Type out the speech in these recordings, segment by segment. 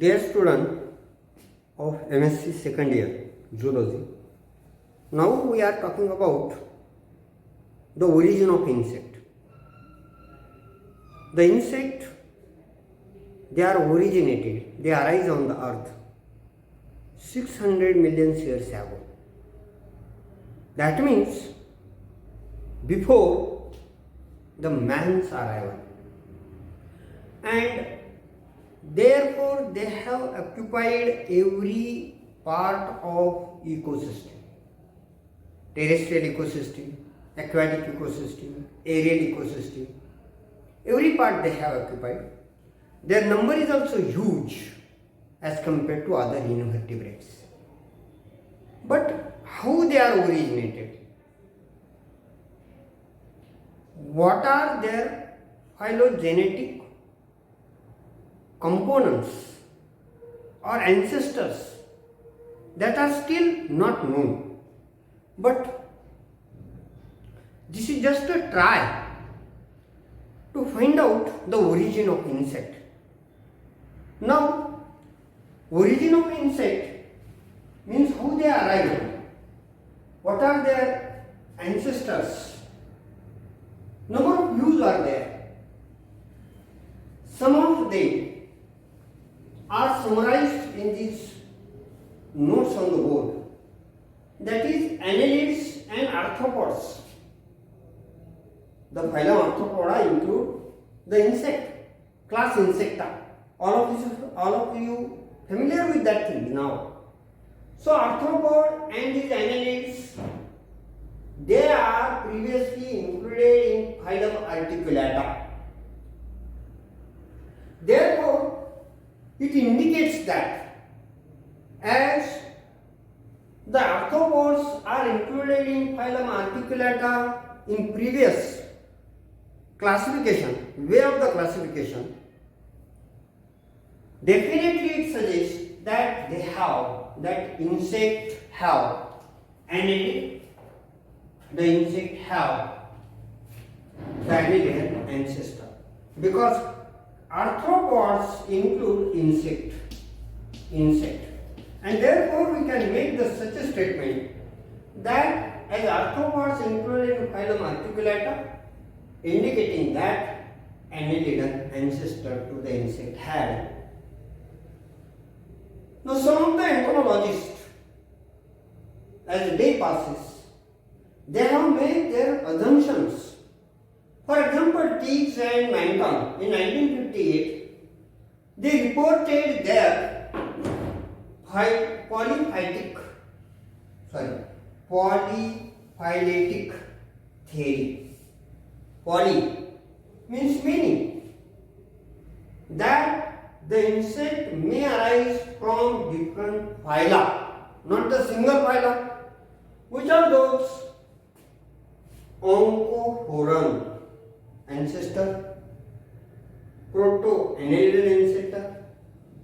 Dear student of MSc second year zoology, now we are talking about the origin of insect. The insect, they are originated, they arise on the earth 600 million years ago. That means before the man's arrival, and therefore they have occupied every part of ecosystem: terrestrial ecosystem, aquatic ecosystem, aerial ecosystem. Every part they have occupied. Their number is also huge as compared to other invertebrates. But how they are originated? What are their phylogenetic components or ancestors that are still not known? But this is just a try to find out the origin of insect. Now, origin of insect means how they arrived, what are their ancestors. Number of views are there. Some of them are summarized in these notes on the board. That is annelids and arthropods. The phylum Arthropoda include the insect, class Insecta. All of you familiar with that thing now. So arthropod and these annelids, they are previously included in phylum Articulata. Therefore, it indicates that as the arthropods are included in phylum Articulata in previous classification, way of the classification, definitely it suggests that that insect have annelid, the insect have the annelid ancestor, because arthropods include insect, and therefore we can make such a statement that as arthropods included in phylum Articulata, indicating that annelid ancestor to the insect had. Now some of the entomologists, as the day passes, they have made their assumptions. For example, Teagues and Manton in 1958, they reported their polyphyletic theory. Poly means many, that the insect may arise from different phyla, not the single phyla. Which are those? Oncophorus ancestor, Proto-annelid ancestor.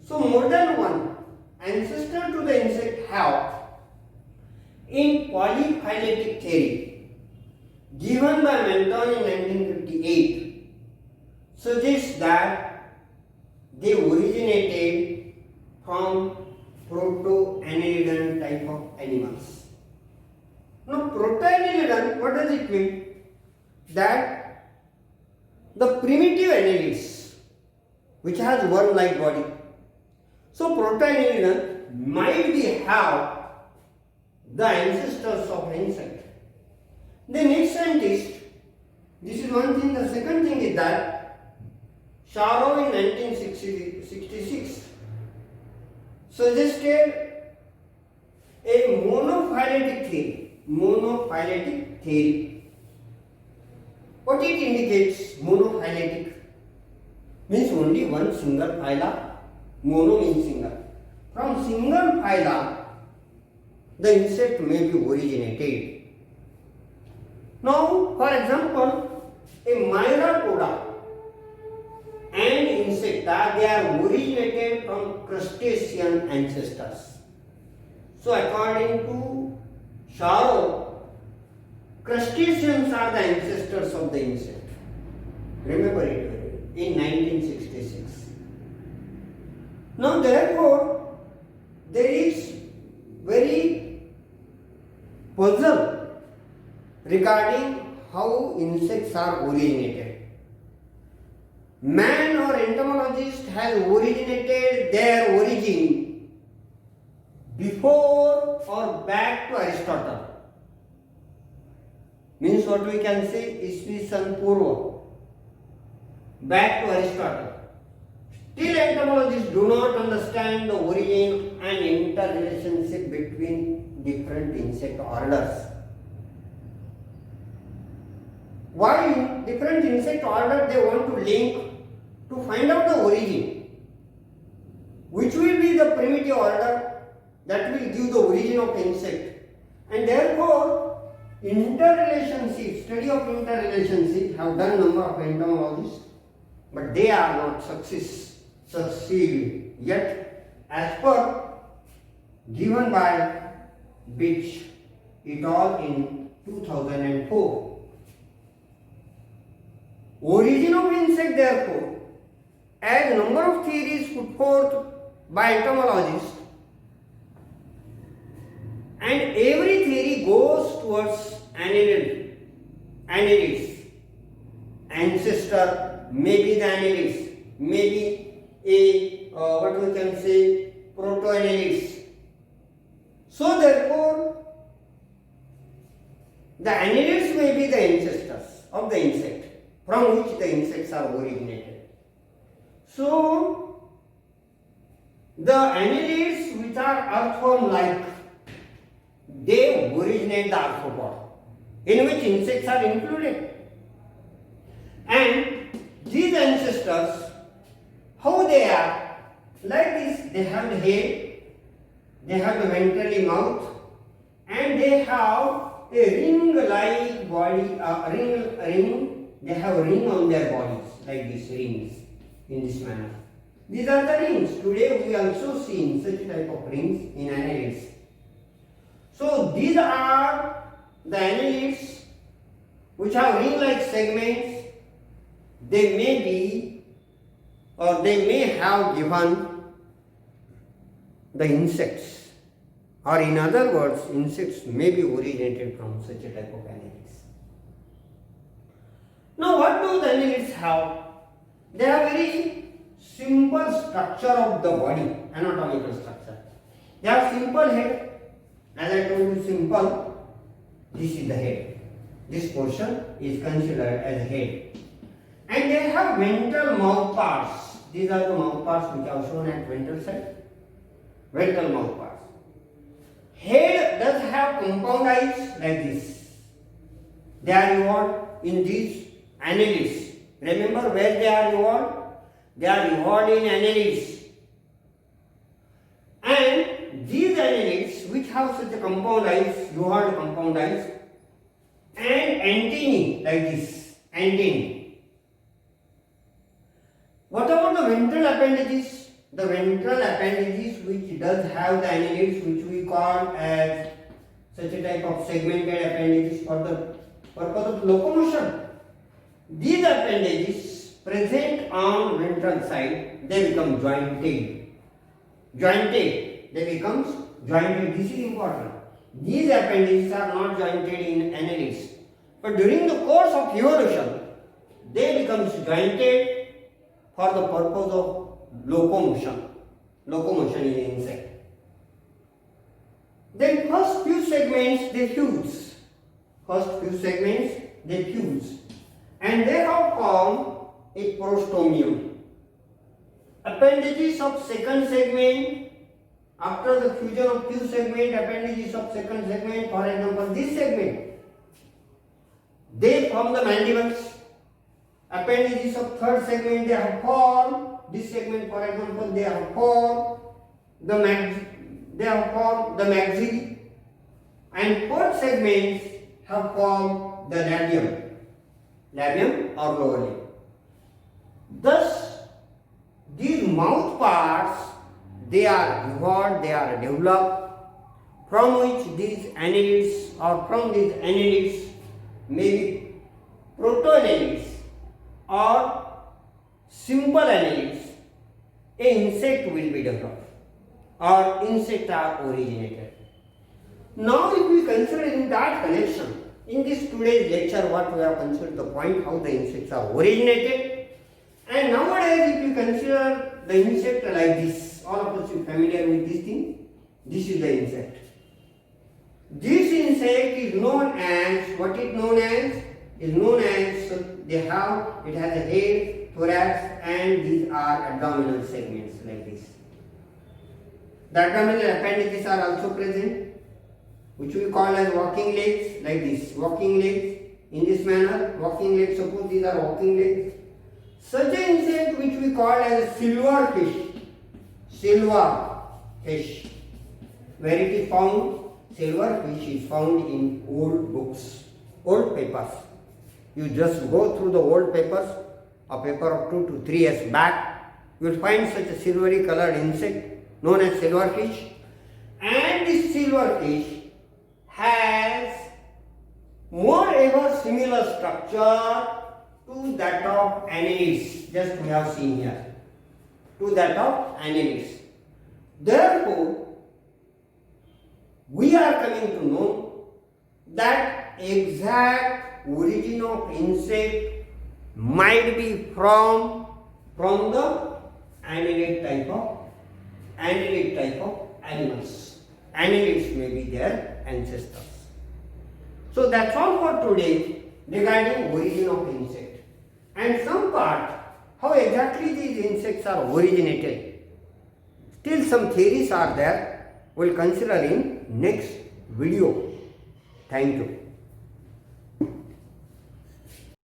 So more than one ancestor to the insect have. In polyphyletic theory given by Manton in 1958 suggests that they originated from proto-annelid type of animals. Now proto-annelid, what does it mean? That the primitive annelids which has worm-like body. So proto-annelid might be have the ancestors of insect. The next scientist, this is one thing. The second thing is that Sharrow in 1966 suggested a monophyletic theory. What it indicates? Monophyletic means only one single phyla. Mono means single. From single phyla, the insect may be originated. Now, for example, a Myriapoda and Insecta, they are originated from crustacean ancestors. So, according to Sharrow, crustaceans are the ancestors of the insect. Remember it in 1966. Now therefore, there is very puzzle regarding how insects are originated. Man or entomologist has originated their origin before or back to Aristotle. Means what we can say, Isvi San Purva, back to Aristotle. Still entomologists do not understand the origin and interrelationship between different insect orders. Why different insect orders they want to link to find out the origin? Which will be the primitive order that will give the origin of insect? And therefore, interrelationship, study of interrelationship have done number of entomologists, but they are not succeed yet as per given by Bitsch et al. In 2004. Origin of insect therefore, as number of theories put forth by entomologists, and every theory goes towards annelids, ancestor, maybe the annelids, maybe a what we can say proto-annelids. So therefore, the annelids may be the ancestors of the insect from which the insects are originated. So the annelids which are earthworm-like, they originate the arthropod, in which insects are included. And these ancestors, how they are? Like this, they have the head, they have the ventrally mouth, and they have a ring-like body, they have a ring on their bodies, like these rings, in this manner. These are the rings. Today we also see such type of rings in annelids. So these are the annelids which have ring-like segments. They may be or they may have given the insects, or in other words, insects may be originated from such a type of annelids. Now what do the annelids have? They have very simple structure of the body, anatomical structure. They have simple head. As I told you, simple. This is the head. This portion is considered as head. And they have ventral mouth parts. These are the mouth parts which are shown at ventral side. Ventral mouth parts. Head does have compound eyes like this. They are evolved in these annelids. Remember where they are evolved? They are evolved in annelids. And these annelids which have such a compound eyes, you heard compound eyes, and antennae like this, antennae. What about the ventral appendages? The ventral appendages which does have the annelids, which we call as such a type of segmented appendages for the purpose of locomotion. These appendages present on ventral side, they become jointed. Jointed, they becomes jointed. This is important. These appendages are not jointed in annelids, but during the course of evolution, they becomes jointed for the purpose of locomotion in insect. Then first few segments they fuse. And they have formed a prostomium. Appendages of second segment, after the fusion of few segment, appendages of second segment, for example this segment, they form the mandibles. Appendages of third segment, they have formed this segment, for example, they have formed the maxillae, and fourth segments have formed the labium or lower lip. Thus, these mouth parts, they are evolved, they are developed, from which these annelids may be proto-annelids or simple annelids, a insect will be developed or insects are originated. Now if we consider in that connection, in this today's lecture what we have considered the point how the insects are originated, and nowadays if you consider the insect like this, all of us are familiar with this thing, this is the insect. This insect is known as, what is known as? Is known as, so it has a head, thorax, and these are abdominal segments like this. The abdominal appendages are also present, which we call as walking legs, like this, walking legs, in this manner, walking legs, suppose these are walking legs. Such an insect which we call as a silverfish, where it is found, silverfish is found in old books, old papers. You just go through the old papers, a paper of 2 to 3 years back, you will find such a silvery colored insect known as silverfish, and this silverfish has moreover similar structure to that of annelids, just we have seen here, to that of annelids. Therefore, we are coming to know that exact origin of insect might be from the annelid type of animals. Annelids may be their ancestors. So that's all for today regarding origin of insect. And some part, how exactly these insects are originated. Still some theories are there, we'll consider in next video. Thank you.